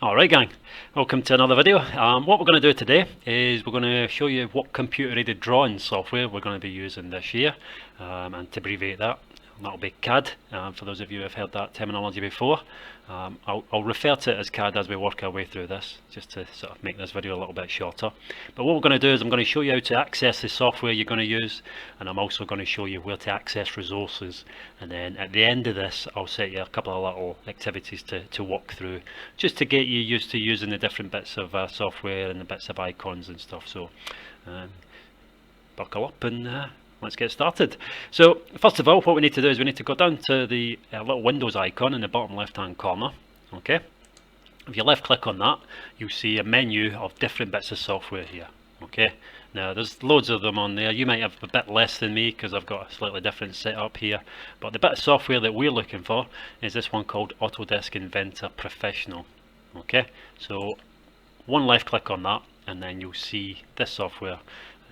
Alright gang, welcome to another video. What we're going to do today is we're going to show you what computer aided drawing software we're going to be using this year, and to abbreviate that'll be CAD, for those of you who have heard that terminology before. I'll refer to it as CAD as we work our way through this, just to sort of make this video a little bit shorter. But what we're going to do is I'm going to show you how to access the software you're going to use, and I'm also going to show you where to access resources, and then at the end of this I'll set you a couple of little activities to walk through, just to get you used to using the different bits of software and the bits of icons and stuff. So buckle up and let's get started. So first of all, what we need to do is we need to go down to the little Windows icon in the bottom left hand corner. Okay, if you left click on that, you'll see a menu of different bits of software here. Okay, now there's loads of them on there. You might have a bit less than me because I've got a slightly different setup here, but the bit of software that we're looking for is this one called Autodesk Inventor Professional. Okay, so one left click on that and then you'll see this software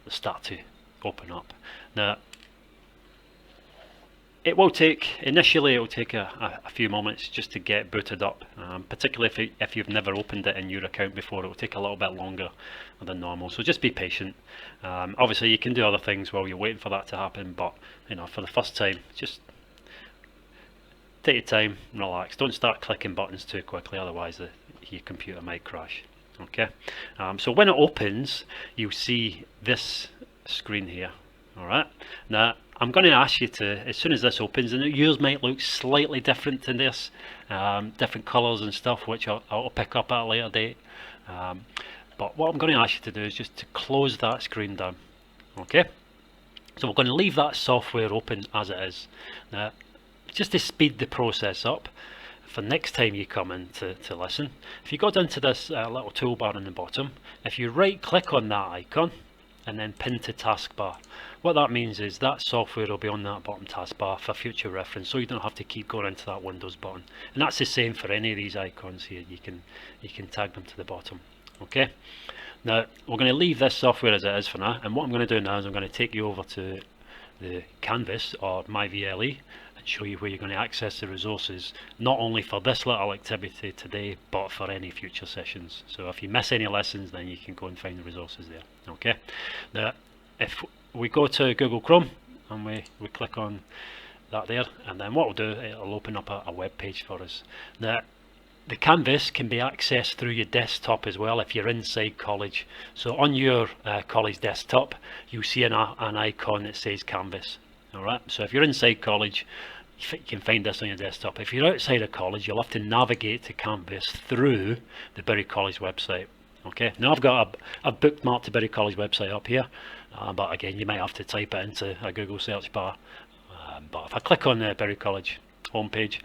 start to open up. Now initially it will take a few moments just to get booted up, particularly if you've never opened it in your account before. It will take a little bit longer than normal, so just be patient. Obviously you can do other things while you're waiting for that to happen, but you know, for the first time, just take your time, relax, don't start clicking buttons too quickly, otherwise your computer might crash. Okay, so when it opens you'll see this screen here. Alright, now I'm going to ask you to, as soon as this opens, and yours might look slightly different to this, different colours and stuff, which I'll pick up at a later date, but what I'm going to ask you to do is just to close that screen down. Okay, so we're going to leave that software open as it is. Now, just to speed the process up for next time you come in to listen, if you go down to this little toolbar in the bottom, if you right click on that icon and then pin to taskbar, what that means is that software will be on that bottom taskbar for future reference, so you don't have to keep going into that Windows button. And that's the same for any of these icons here. You can tag them to the bottom. Okay, now we're going to leave this software as it is for now, and what I'm going to do now is I'm going to take you over to the Canvas or MyVLE and show you where you're going to access the resources, not only for this little activity today but for any future sessions. So if you miss any lessons, then you can go and find the resources there. Okay, now if we go to Google Chrome and we click on that there, and then what we'll do, it'll open up a web page for us. Now the Canvas can be accessed through your desktop as well if you're inside college. So on your college desktop you'll see an icon that says Canvas. Alright, so if you're inside college you can find this on your desktop. If you're outside of college you'll have to navigate to Canvas through the Bury College website. Okay, now I've bookmarked the Bury College website up here, but again you might have to type it into a Google search bar, but if I click on the Bury College homepage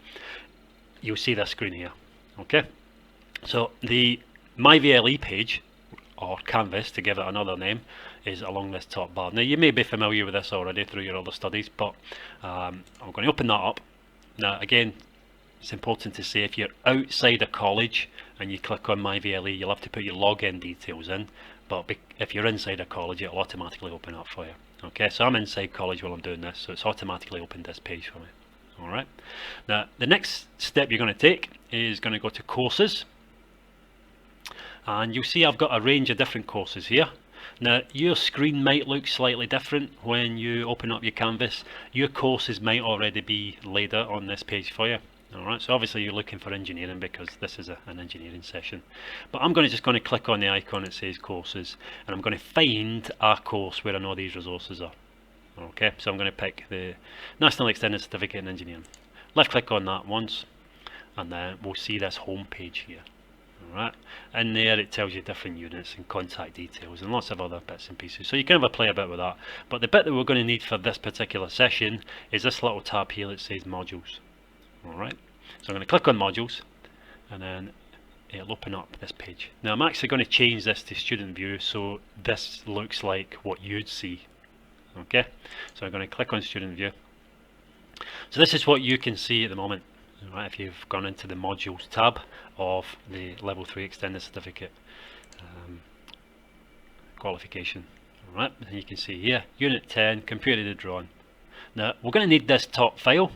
you'll see this screen here. Okay, so the MyVLE page, or Canvas to give it another name, is along this top bar. Now you may be familiar with this already through your other studies, but I'm going to open that up. Now again, it's important to say if you're outside of college and you click on MyVLE you'll have to put your login details in, but if you're inside of college it'll automatically open up for you. Okay, so I'm inside college while I'm doing this, so it's automatically opened this page for me. Alright, now the next step you're going to take is going to go to courses, and you'll see I've got a range of different courses here. Now your screen might look slightly different when you open up your Canvas. Your courses might already be laid out on this page for you. Alright, so obviously you're looking for engineering because this is an engineering session, but I'm just going to click on the icon that says courses, and I'm going to find a course where I know these resources are. Okay, so I'm going to pick the National Extended Certificate in Engineering. Left click on that once and then we'll see this home page here. Alright, in there it tells you different units and contact details and lots of other bits and pieces, so you can have a play a bit with that. But the bit that we're going to need for this particular session is this little tab here that says modules. Alright, so I'm going to click on modules and then it'll open up this page. Now I'm actually going to change this to student view so this looks like what you'd see. Okay, so I'm going to click on student view. So this is what you can see at the moment. Right, if you've gone into the modules tab of the level 3 extended certificate qualification. Alright, and you can see here unit 10 computer aided drawing. Now we're going to need this top file,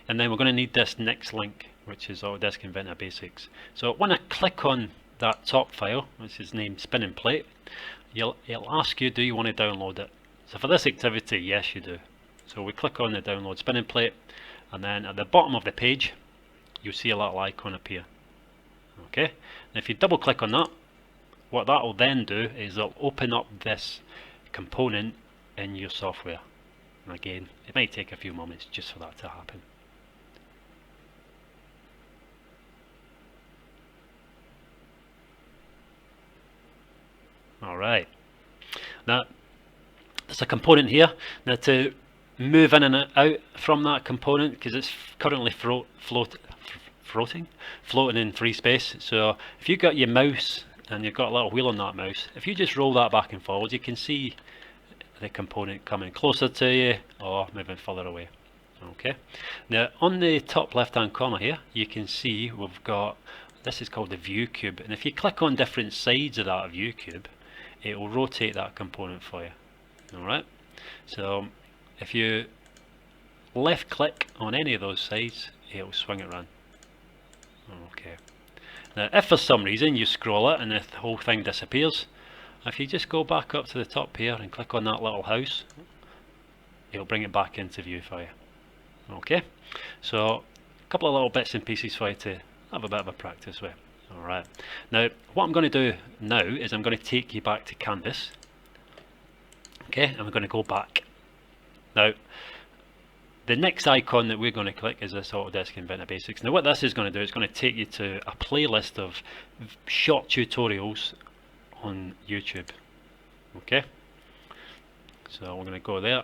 and then we're going to need this next link which is Autodesk Inventor Basics. So when I click on that top file, which is named spinning plate, it'll ask you, do you want to download it? So for this activity, yes you do. So we click on the download spinning plate, and then at the bottom of the page you'll see a little icon appear. Okay, and if you double click on that, what that will then do is it'll open up this component in your software. And again, it might take a few moments just for that to happen. Alright, now there's a component here. Now to move in and out from that component, because it's currently floating in free space, so if you've got your mouse and you've got a little wheel on that mouse, if you just roll that back and forward, you can see the component coming closer to you or moving further away. Okay, now on the top left hand corner here you can see we've got, this is called the view cube, and if you click on different sides of that view cube, it will rotate that component for you. Alright, so if you left click on any of those sides, it will swing it around. Okay, now if for some reason you scroll it and the whole thing disappears, if you just go back up to the top here and click on that little house, it'll bring it back into view for you. Okay, so a couple of little bits and pieces for you to have a bit of a practice with. Alright, now what I'm going to do now is I'm going to take you back to Canvas. Okay, and we're going to go back. Now the next icon that we're going to click is this Autodesk Inventor Basics. Now what this is going to do, it's going to take you to a playlist of short tutorials on YouTube. Okay, so we're going to go there.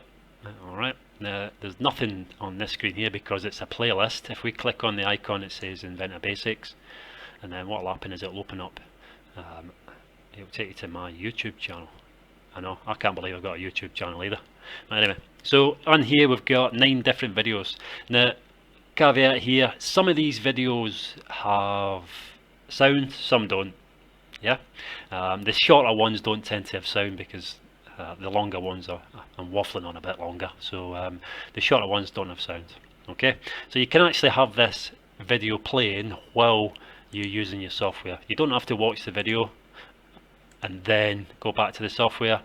Alright, now there's nothing on this screen here because it's a playlist. If we click on the icon it says Inventor Basics, and then what will happen is it'll open up, it'll take you to my YouTube channel. I know, I can't believe I've got a YouTube channel either. Anyway, so on here we've got 9 different videos. Now, caveat here, some of these videos have sound, some don't. Yeah, the shorter ones don't tend to have sound because the longer ones are, I'm waffling on a bit longer, so the shorter ones don't have sound. Okay, so you can actually have this video playing while you're using your software. You don't have to watch the video and then go back to the software.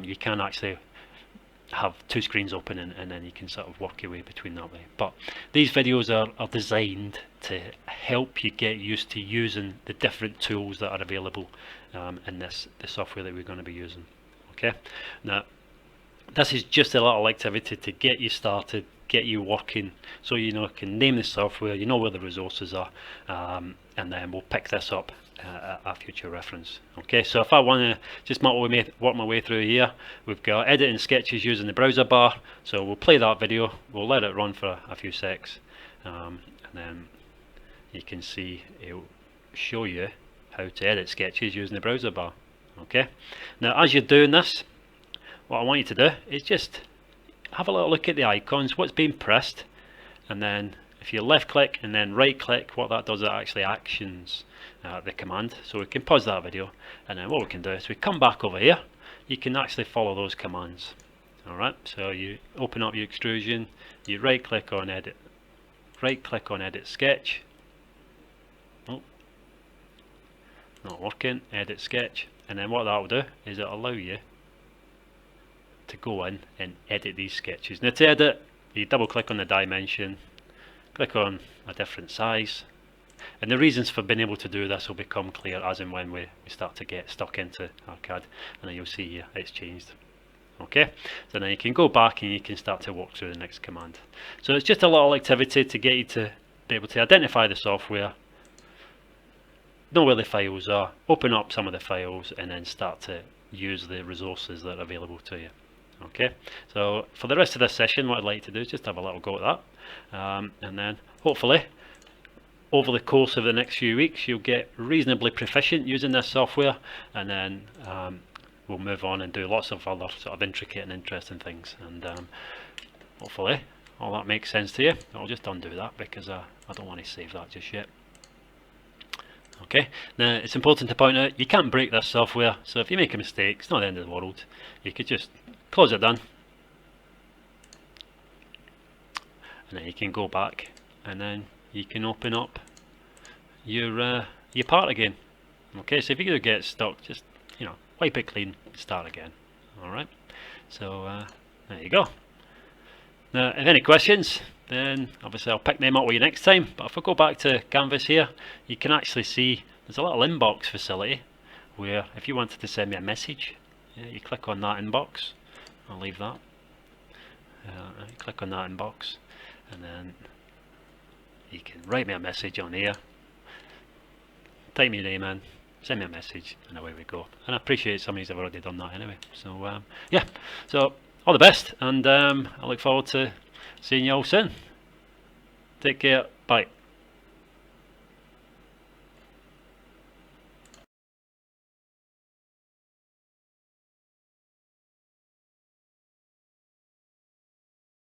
You can actually have 2 screens open and then you can sort of work your way between that way. But these videos are designed to help you get used to using the different tools that are available in the software that we're going to be using. Okay, now this is just a little activity to get you started, get you working, so you know, can name the software, you know where the resources are, and then we'll pick this up at a future reference. Okay, so if I want to just work my way through here, we've got editing sketches using the browser bar, so we'll play that video, we'll let it run for a few secs, and then you can see it'll show you how to edit sketches using the browser bar. Okay, now as you're doing this, what I want you to do is just have a little look at the icons, what's being pressed, and then if you left click and then right click, what that does, it actually actions the command. So we can pause that video, and then what we can do is we come back over here, you can actually follow those commands. Alright, so you open up your extrusion, you right click on edit sketch. Oh, not working, edit sketch, and then what that will do is it'll allow you to go in and edit these sketches. Now to edit, you double click on the dimension, click on a different size, and the reasons for being able to do this will become clear as and when we start to get stuck into our CAD, and then you'll see here it's changed. Okay, so then you can go back and you can start to walk through the next command. So it's just a little activity to get you to be able to identify the software, know where the files are, open up some of the files, and then start to use the resources that are available to you. Okay, so for the rest of this session, what I'd like to do is just have a little go at that, and then hopefully over the course of the next few weeks you'll get reasonably proficient using this software, and then we'll move on and do lots of other sort of intricate and interesting things, and hopefully all that makes sense to you. I'll just undo that because I don't want to save that just yet. Okay, now it's important to point out you can't break this software, so if you make a mistake, it's not the end of the world. You could just close it down, and then you can go back and then you can open up your part again. Okay, so if you do get stuck, just wipe it clean, start again. Alright, so there you go. Now if any questions, then obviously I'll pick them up with you next time. But if I go back to Canvas here, you can actually see there's a little inbox facility where if you wanted to send me a message, you click on that inbox. I'll leave that. Click on that inbox, and then you can write me a message on here, type your name in, send me a message, and away we go. And I appreciate somebody's already done that anyway. So yeah, so all the best, and I look forward to seeing you all soon. Take care, bye.